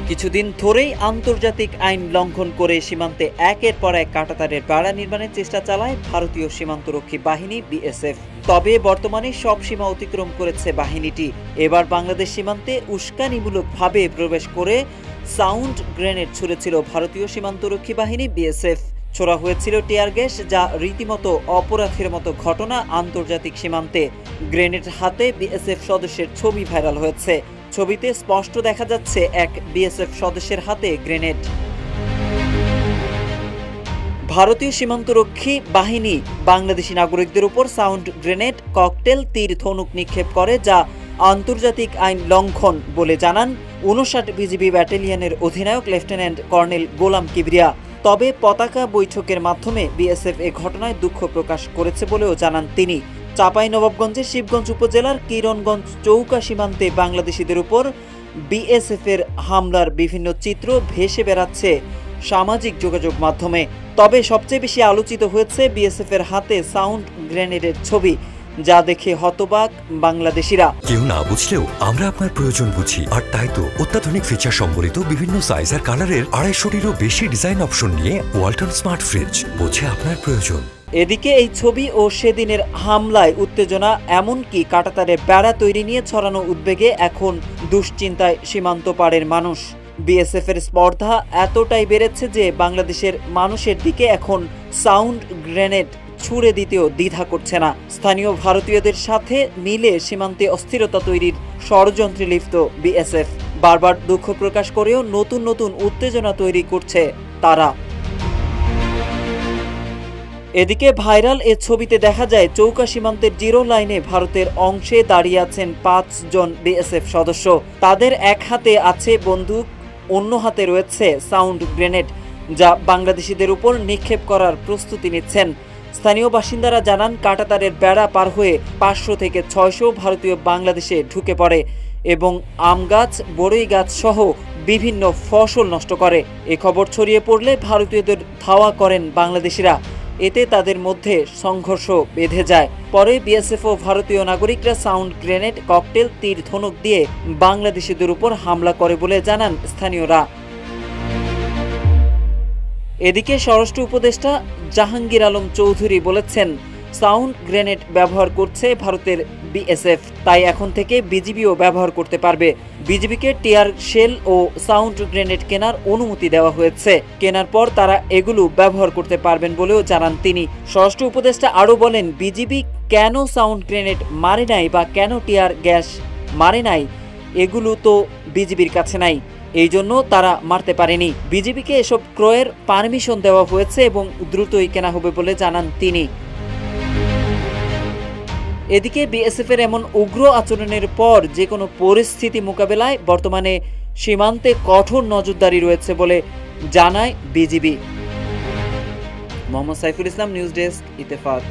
কিছুদিন ধরেই আন্তর্জাতিক আইন লঙ্ঘন করে সীমান্তে একের পর এক কাঁটাতারের বেড়া নির্মাণের চেষ্টা চালায় ভারতীয় সীমান্তরক্ষী বাহিনী বিএসএফ। তবে বর্তমানে সব সীমা অতিক্রম করেছে বাহিনীটি। এবার বাংলাদেশ সীমান্তে উস্কানিমূলকভাবে প্রবেশ করে সাউন্ড গ্রেনেড ছুড়েছিল ভারতীয় সীমান্তরক্ষী বাহিনী বিএসএফ। ছোড়া হয়েছিল টিয়ার গ্যাস, যা রীতিমতো অপরাধের মতো ঘটনা আন্তর্জাতিক সীমান্তে। গ্রেনেড হাতে বিএসএফ সদস্যের ছবি ভাইরাল হয়েছে। ছবিতে স্পষ্ট দেখা যাচ্ছে এক বিএসএফ সদস্যের হাতে গ্রেনেড। ভারতীয় সীমান্তরক্ষী বাহিনী বাংলাদেশি নাগরিকদের উপর সাউন্ড গ্রেনেড, ককটেল, তীর ধনুক নিক্ষেপ করে, যা আন্তর্জাতিক আইন লঙ্ঘন বলে জানান ৫৯ বিজিবি ব্যাটালিয়নের অধিনায়ক লেফটেন্যান্ট কর্নেল গোলাম কিবরিয়া। তবে পতাকা বৈঠকের মাধ্যমে বিএসএফ এ ঘটনায় দুঃখ প্রকাশ করেছে বলেও জানান তিনি। চাঁপাইনবাবগঞ্জের শিবগঞ্জ উপজেলার কিরণগঞ্জ চৌকা সীমান্তে বাংলাদেশিদের উপর বিএসএফের হামলার বিভিন্ন চিত্র ভেসে বেড়াচ্ছে সামাজিক যোগাযোগ মাধ্যমে। তবে সবচেয়ে বেশি আলোচিত হয়েছে বিএসএফের হাতে সাউন্ড গ্রেনেডের ছবি, যা দেখে হতবাক বাংলাদেশিরা। কেউ না বুঝলেও আমরা আপনার প্রয়োজন বুঝি, আর তাই তো অত্যাধুনিক ফিচার সম্বলিত বিভিন্ন সাইজ আর কালারের ২৫০টিরও বেশি ডিজাইন অপশন নিয়ে ওয়ালটন স্মার্ট ফ্রিজ বোঝে আপনার প্রয়োজন। এদিকে এই ছবি ও সেদিনের হামলায় উত্তেজনা, এমনকি কাঁটাতারের বেড়া তৈরি নিয়ে ছড়ানো উদ্বেগে এখন দুশ্চিন্তায় সীমান্ত পাড়ের মানুষ। বিএসএফ এর স্পর্ধা এতটাই বেড়েছে যে বাংলাদেশের মানুষের দিকে এখন সাউন্ড গ্রেনেড ছুড়ে দিতেও দ্বিধা করছে না। স্থানীয় ভারতীয়দের সাথে মিলে সীমান্তে অস্থিরতা তৈরির ষড়যন্ত্রে লিপ্ত বিএসএফ। বারবার দুঃখ প্রকাশ করেও নতুন নতুন উত্তেজনা তৈরি করছে তারা। এদিকে ভাইরাল এ ছবিতে দেখা যায় চৌকা সীমান্তের জিরো লাইনে ভারতের অংশে দাঁড়িয়ে আছেন ৫ জন বিএসএফ সদস্য। তাদের এক হাতে আছে বন্দুক, অন্য হাতে রয়েছে সাউন্ড গ্রেনেড, যা বাংলাদেশিদের উপর নিক্ষেপ করার প্রস্তুতি নিচ্ছেন। স্থানীয় বাসিন্দারা জানান, কাঁটাতারের বেড়া পার হয়ে ৫০০ থেকে ৬০০ ভারতীয় বাংলাদেশে ঢুকে পড়ে এবং আম গাছ, বড়ই গাছ সহ বিভিন্ন ফসল নষ্ট করে। এ খবর ছড়িয়ে পড়লে ভারতীয়দের ধাওয়া করেন বাংলাদেশিরা। এতে তাদের মধ্যে সংঘর্ষ বেঁধে যায়। পরে বিএসএফ ও ভারতীয় নাগরিকরা সাউন্ড গ্রেনেড, ককটেল, তীর ধনুক দিয়ে বাংলাদেশিদের উপর হামলা করে বলে জানান স্থানীয়রা। এদিকে স্বরাষ্ট্র উপদেষ্টা জাহাঙ্গীর আলম চৌধুরী বলেছেন, সাউন্ড গ্রেনেড ব্যবহার করছে ভারতের বিএসএফ, তাই এখন থেকে বিজিবিও ব্যবহার করতে পারবে। বিজিবিকে টিয়ার শেল ও সাউন্ড গ্রেনেড কেনার অনুমতি দেওয়া হয়েছে। কেনার পর তারা এগুলো ব্যবহার করতে পারবেন বলেও জানান তিনি। স্বরাষ্ট্র উপদেষ্টা আরও বলেন, বিজিবি কেন সাউন্ড গ্রেনেড মারে নাই বা কেন টিয়ার গ্যাস মারে নাই, এগুলো তো বিজিবির কাছে নাই, এই জন্য তারা মারতে পারেনি। বিজিবিকে এসব ক্রয়ের পারমিশন দেওয়া হয়েছে এবং দ্রুতই কেনা হবে বলে জানান তিনি। এদিকে বিএসএফ এর এমন উগ্র আচরণের পর যে কোনো পরিস্থিতি মোকাবেলায় বর্তমানে সীমান্তে কঠোর নজরদারি রয়েছে বলে জানায় BGB. Mohammad Saiful Islam, news desk, Ittefaq.